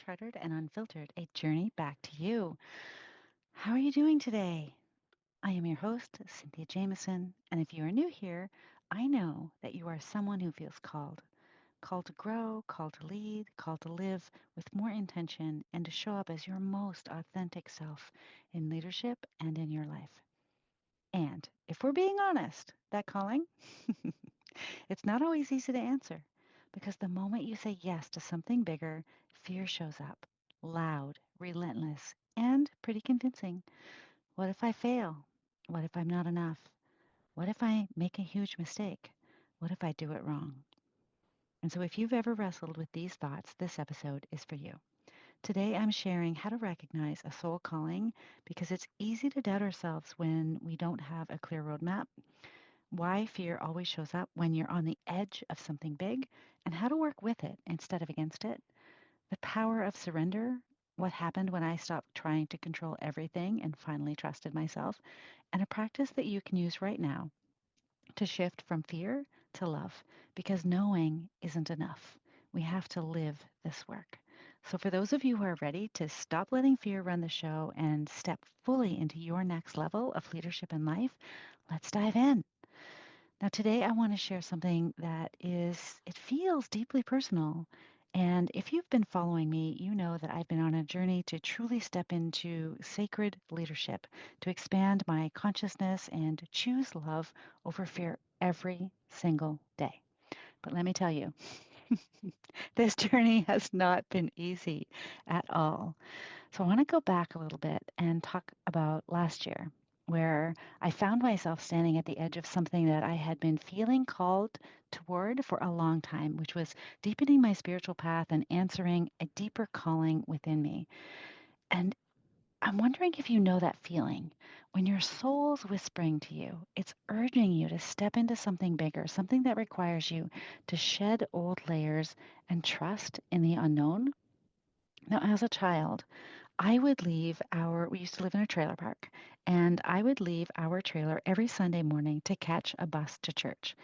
unchartered and unfiltered, a journey back to you. How are you doing today? I am your host, Cynthia Jameson, and if you are new here, I know that you are someone who feels called to grow, called to lead, called to live with more intention, and to show up as your most authentic self in leadership and in your life. And if we're being honest, that calling, it's not always easy to answer because the moment you say yes to something bigger, fear shows up, loud, relentless, and pretty convincing. What if I fail? What if I'm not enough? What if I make a huge mistake? What if I do it wrong? And so, if you've ever wrestled with these thoughts, this episode is for you. Today, I'm sharing how to recognize a soul calling because it's easy to doubt ourselves when we don't have a clear roadmap, why fear always shows up when you're on the edge of something big, and how to work with it instead of against it. The power of surrender, what happened when I stopped trying to control everything and finally trusted myself, and a practice that you can use right now to shift from fear to love because knowing isn't enough. We have to live this work. So, for those of you who are ready to stop letting fear run the show and step fully into your next level of leadership in life, let's dive in. Now, today I want to share something it feels deeply personal. And if you've been following me, you know that I've been on a journey to truly step into sacred leadership, to expand my consciousness and choose love over fear every single day. But let me tell you, this journey has not been easy at all. So I want to go back a little bit and talk about last year, where I found myself standing at the edge of something that I had been feeling called toward for a long time, which was deepening my spiritual path and answering a deeper calling within me. And I'm wondering if you know that feeling when your soul's whispering to you, it's urging you to step into something bigger, something that requires you to shed old layers and trust in the unknown. Now, as a child, we used to live in a trailer park, and I would leave our trailer every Sunday morning to catch a bus to church.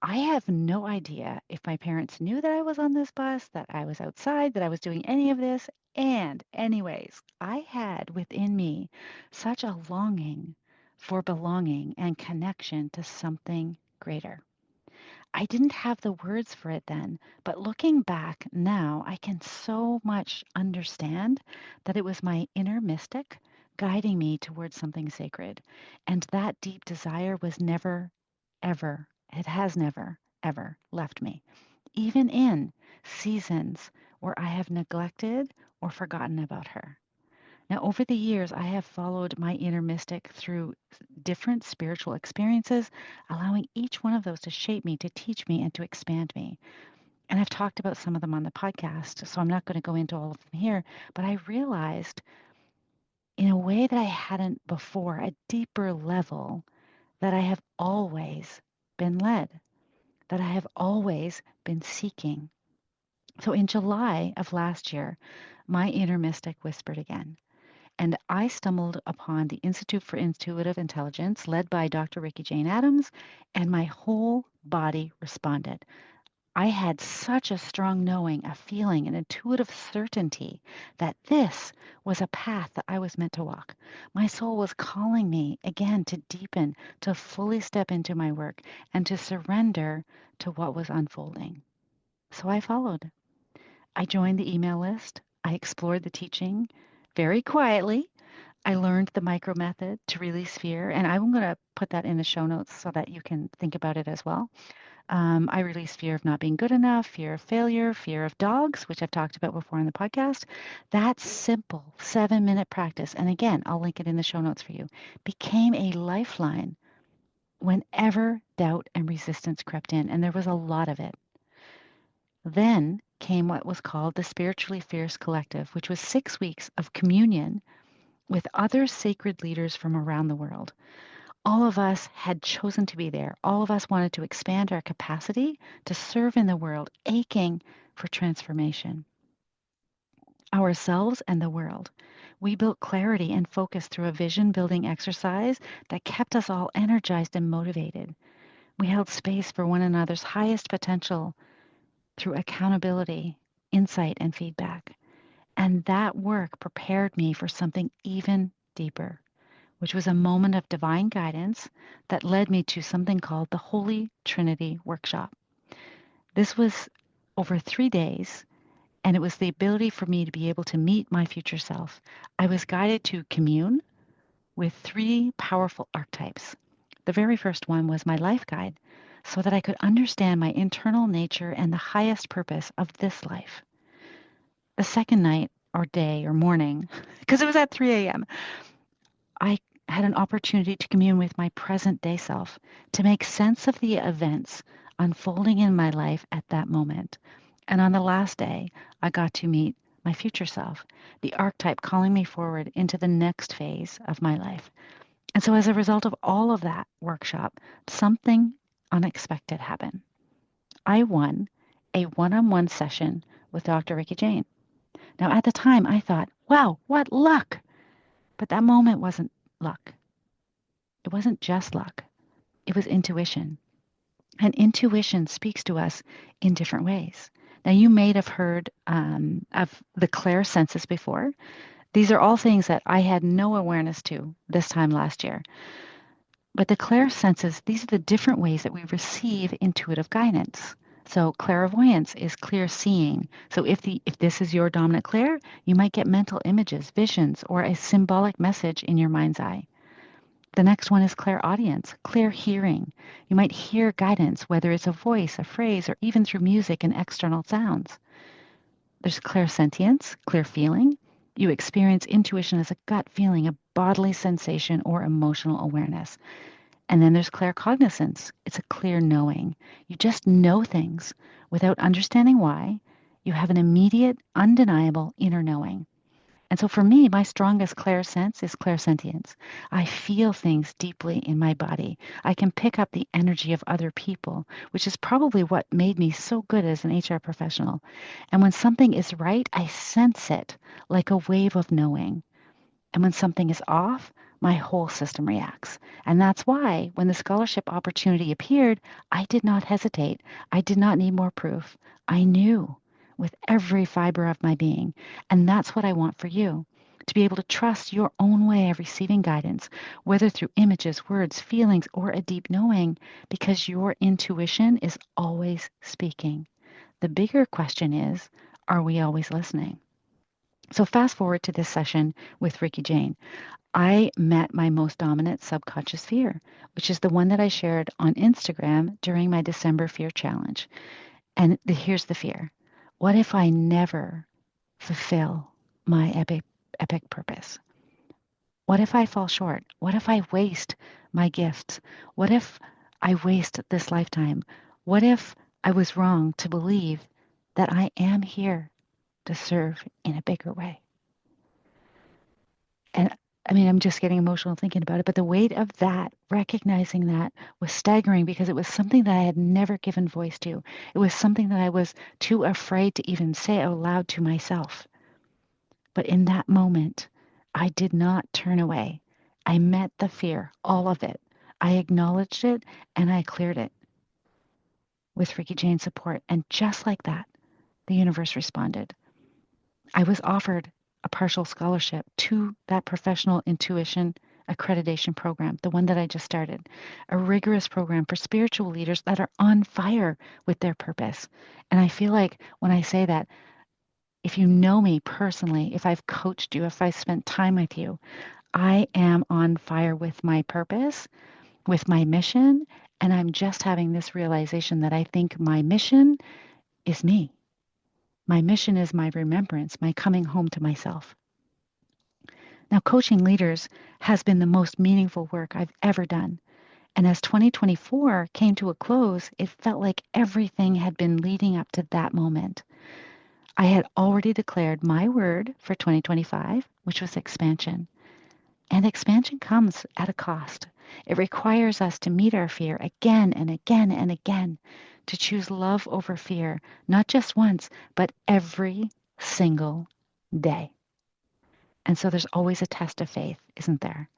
I have no idea if my parents knew that I was on this bus, that I was outside, that I was doing any of this. And, anyways, I had within me such a longing for belonging and connection to something greater. I didn't have the words for it then, but looking back now, I can so much understand that it was my inner mystic guiding me towards something sacred. And that deep desire was never, ever, it has never, ever left me, even in seasons where I have neglected or forgotten about her. Now, over the years, I have followed my inner mystic through different spiritual experiences, allowing each one of those to shape me, to teach me, and to expand me. And I've talked about some of them on the podcast, so I'm not going to go into all of them here. But I realized in a way that I hadn't before, a deeper level, that I have always been led, that I have always been seeking. So in July of last year, my inner mystic whispered again. And I stumbled upon the Institute for Intuitive Intelligence, led by Dr. Ricky Jane Adams, and my whole body responded. I had such a strong knowing, a feeling, an intuitive certainty that this was a path that I was meant to walk. My soul was calling me again to deepen, to fully step into my work, and to surrender to what was unfolding. So I followed. I joined the email list. I explored the teaching very quietly. I learned the micro method to release fear, and I'm going to put that in the show notes so that you can think about it as well. I released fear of not being good enough, fear of failure, fear of dogs, which I've talked about before in the podcast. That simple 7-minute practice, and again, I'll link it in the show notes for you, became a lifeline whenever doubt and resistance crept in, and there was a lot of it. Then came what was called the Spiritually Fierce Collective, which was 6 weeks of communion with other sacred leaders from around the world. All of us had chosen to be there. All of us wanted to expand our capacity to serve in the world, aching for transformation. Ourselves and the world. We built clarity and focus through a vision building exercise that kept us all energized and motivated. We held space for one another's highest potential through accountability, insight, and feedback. And that work prepared me for something even deeper, which was a moment of divine guidance that led me to something called the Holy Trinity Workshop. This was over 3 days, and it was the ability for me to be able to meet my future self. I was guided to commune with three powerful archetypes. The very first one was my life guide, so that I could understand my internal nature and the highest purpose of this life. The second night, or day, or morning, because it was at 3 a.m., I had an opportunity to commune with my present day self, to make sense of the events unfolding in my life at that moment. And on the last day, I got to meet my future self, the archetype calling me forward into the next phase of my life. And so, as a result of all of that workshop, something unexpected happened. I won a one on one session with Dr. Ricky Jane. Now, at the time, I thought, wow, what luck! But that moment wasn't luck. It wasn't just luck, it was intuition. And intuition speaks to us in different ways. Now, you may have heard of the clair senses before. These are all things that I had no awareness to this time last year. But the clair senses, these are the different ways that we receive intuitive guidance. So clairvoyance is clear seeing. So if this is your dominant clair, you might get mental images, visions, or a symbolic message in your mind's eye. The next one is clairaudience, clear hearing. You might hear guidance, whether it's a voice, a phrase, or even through music and external sounds. There's clairsentience, clear feeling. You experience intuition as a gut feeling, a bodily sensation, or emotional awareness. And then there's claircognizance. It's a clear knowing. You just know things without understanding why. You have an immediate, undeniable inner knowing. And so for me, my strongest clairsense is clairsentience. I feel things deeply in my body. I can pick up the energy of other people, which is probably what made me so good as an HR professional. And when something is right, I sense it like a wave of knowing. And when something is off, my whole system reacts. And that's why when the scholarship opportunity appeared, I did not hesitate. I did not need more proof. I knew with every fiber of my being. And that's what I want for you, to be able to trust your own way of receiving guidance, whether through images, words, feelings, or a deep knowing, because your intuition is always speaking. The bigger question is, are we always listening? So fast forward to this session with Ricky Jane. I met my most dominant subconscious fear, which is the one that I shared on Instagram during my December fear challenge. And here's the fear. What if I never fulfill my epic purpose? What if I fall short? What if I waste my gifts? What if I waste this lifetime? What if I was wrong to believe that I am here to serve in a bigger way? And I mean, I'm just getting emotional thinking about it, but the weight of that, recognizing that, was staggering because it was something that I had never given voice to. It was something that I was too afraid to even say out loud to myself. But in that moment, I did not turn away. I met the fear, all of it. I acknowledged it and I cleared it with Ricky Jane's support. And just like that, the universe responded. I was offered a partial scholarship to that professional intuition accreditation program, the one that I just started, a rigorous program for spiritual leaders that are on fire with their purpose. And I feel like when I say that, if you know me personally, if I've coached you, if I spent time with you, I am on fire with my purpose, with my mission, and I'm just having this realization that I think my mission is me. My mission is my remembrance, my coming home to myself. Now, coaching leaders has been the most meaningful work I've ever done. And as 2024 came to a close, it felt like everything had been leading up to that moment. I had already declared my word for 2025, which was expansion. And expansion comes at a cost. It requires us to meet our fear again and again and again, to choose love over fear, not just once, but every single day. And so there's always a test of faith, isn't there?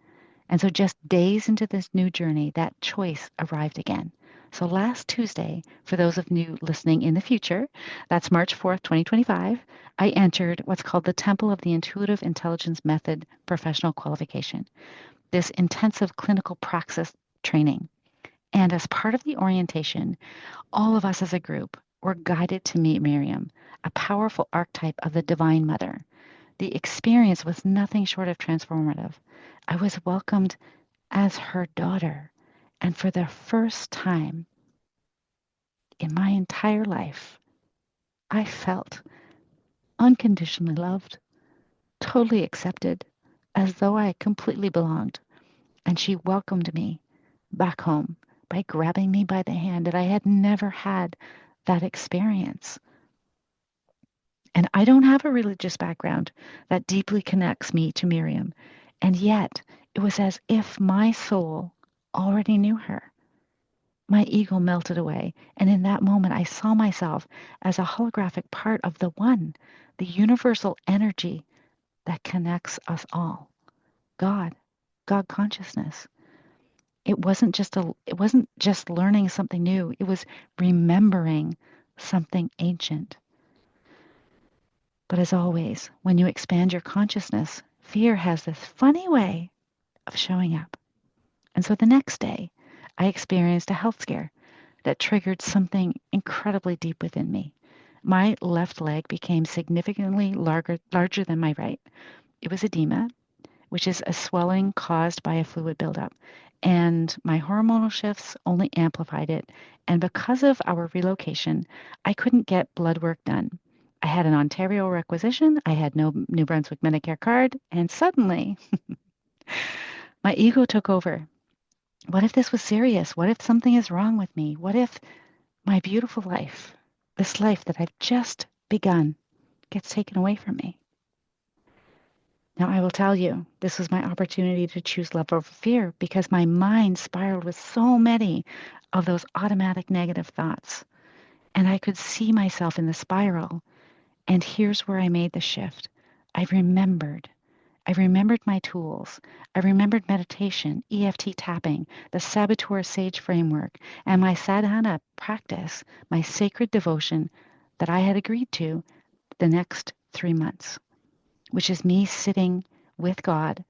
And so just days into this new journey, that choice arrived again. So last Tuesday, for those of you listening in the future, that's March 4th, 2025, I entered what's called the Temple of the Intuitive Intelligence Method Professional Qualification, this intensive clinical praxis training. And as part of the orientation, all of us as a group were guided to meet Miriam, a powerful archetype of the Divine Mother. The experience was nothing short of transformative. I was welcomed as her daughter. And for the first time in my entire life, I felt unconditionally loved, totally accepted, as though I completely belonged. And she welcomed me back home by grabbing me by the hand. And I had never had that experience. And I don't have a religious background that deeply connects me to Miriam. And yet, it was as if my soul already knew her. My ego melted away, and in that moment I saw myself as a holographic part of the One, the universal energy that connects us all. God, God consciousness. It wasn't just learning something new, it was remembering something ancient. But as always, when you expand your consciousness, fear has this funny way of showing up. And so the next day, I experienced a health scare that triggered something incredibly deep within me. My left leg became significantly larger than my right. It was edema, which is a swelling caused by a fluid buildup. And my hormonal shifts only amplified it. And because of our relocation, I couldn't get blood work done. I had an Ontario requisition, I had no New Brunswick Medicare card, and suddenly my ego took over. What if this was serious? What if something is wrong with me? What if my beautiful life, this life that I've just begun, gets taken away from me? Now, I will tell you, this was my opportunity to choose love over fear because my mind spiraled with so many of those automatic negative thoughts. And I could see myself in the spiral. And here's where I made the shift. I remembered. I remembered my tools. I remembered meditation, EFT tapping, the Saboteur Sage framework, and my sadhana practice, my sacred devotion that I had agreed to the next 3 months, which is me sitting with God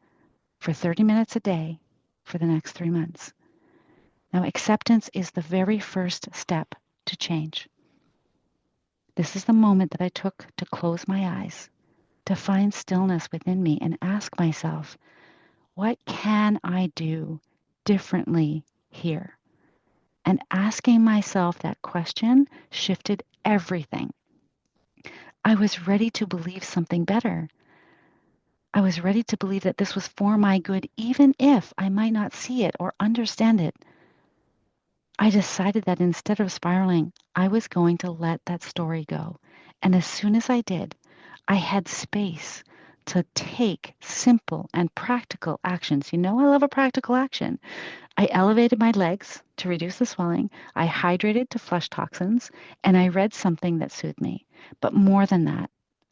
for 30 minutes a day for the next 3 months. Now, acceptance is the very first step to change. This is the moment that I took to close my eyes, to find stillness within me and ask myself, what can I do differently here? And asking myself that question shifted everything. I was ready to believe something better. I was ready to believe that this was for my good, even if I might not see it or understand it. I decided that instead of spiraling, I was going to let that story go. And as soon as I did, I had space to take simple and practical actions. You know, I love a practical action. I elevated my legs to reduce the swelling. I hydrated to flush toxins, and I read something that soothed me. But more than that,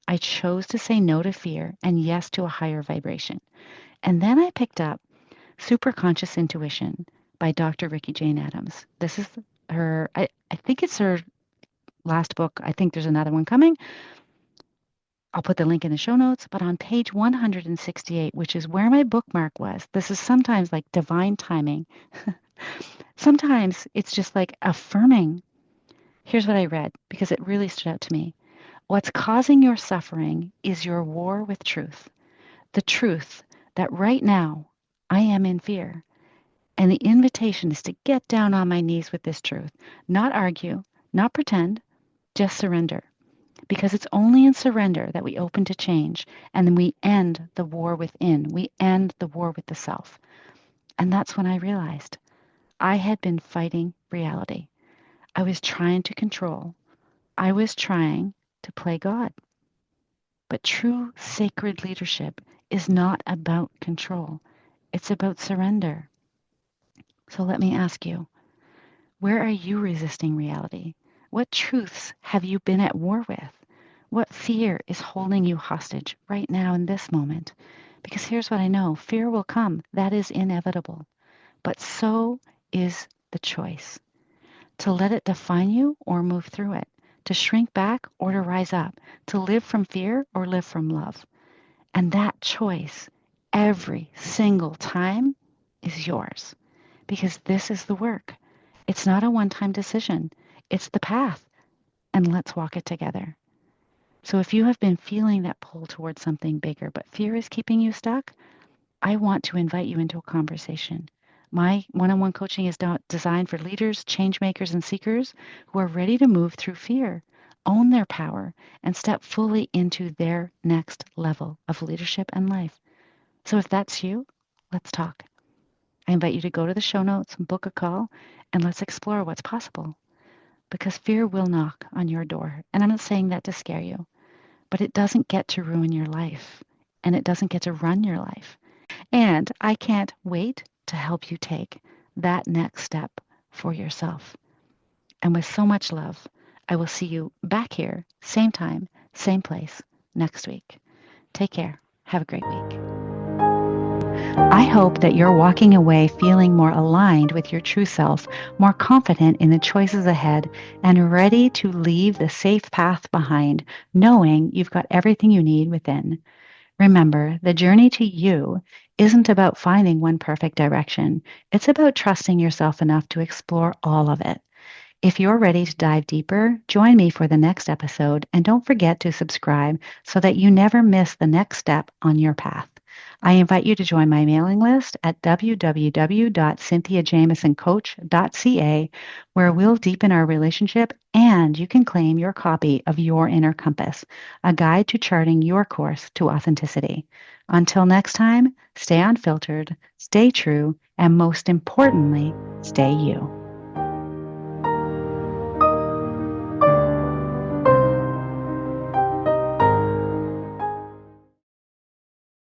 I chose to say no to fear and yes to a higher vibration. And then I picked up Superconscious Intuition by Dr. Ricky Jane Addams. This is I think it's her last book. I think there's another one coming. I'll put the link in the show notes, but on page 168, which is where my bookmark was, this is sometimes like divine timing. Sometimes it's just like affirming. Here's what I read because it really stood out to me. What's causing your suffering is your war with truth. The truth that right now I am in fear. And the invitation is to get down on my knees with this truth, not argue, not pretend, just surrender. Because it's only in surrender that we open to change, and then we end the war within. We end the war with the self. And that's when I realized I had been fighting reality. I was trying to control. I was trying to play God. But true sacred leadership is not about control. It's about surrender. So let me ask you, where are you resisting reality? What truths have you been at war with? What fear is holding you hostage right now in this moment? Because here's what I know, fear will come. That is inevitable. But so is the choice. to let it define you or move through it, to shrink back or to rise up, to live from fear or live from love. And that choice, every single time, is yours because this is the work. It's not a one time decision, it's the path. And let's walk it together. So if you have been feeling that pull towards something bigger, but fear is keeping you stuck, I want to invite you into a conversation. My one on one coaching is designed for leaders, change makers, and seekers who are ready to move through fear, own their power, and step fully into their next level of leadership and life. So if that's you, let's talk. I invite you to go to the show notes and book a call, and let's explore what's possible. Because fear will knock on your door. And I'm not saying that to scare you, but it doesn't get to ruin your life, and it doesn't get to run your life. And I can't wait to help you take that next step for yourself. And with so much love, I will see you back here, same time, same place, next week. Take care. Have a great week. I hope that you're walking away feeling more aligned with your true self, more confident in the choices ahead, and ready to leave the safe path behind, knowing you've got everything you need within. Remember, the journey to you isn't about finding one perfect direction. It's about trusting yourself enough to explore all of it. If you're ready to dive deeper, join me for the next episode and don't forget to subscribe so that you never miss the next step on your path. I invite you to join my mailing list at www.cynthiajamesoncoach.ca, where we'll deepen our relationship and you can claim your copy of Your Inner Compass, a guide to charting your course to authenticity. Until next time, stay unfiltered, stay true, and most importantly, stay you.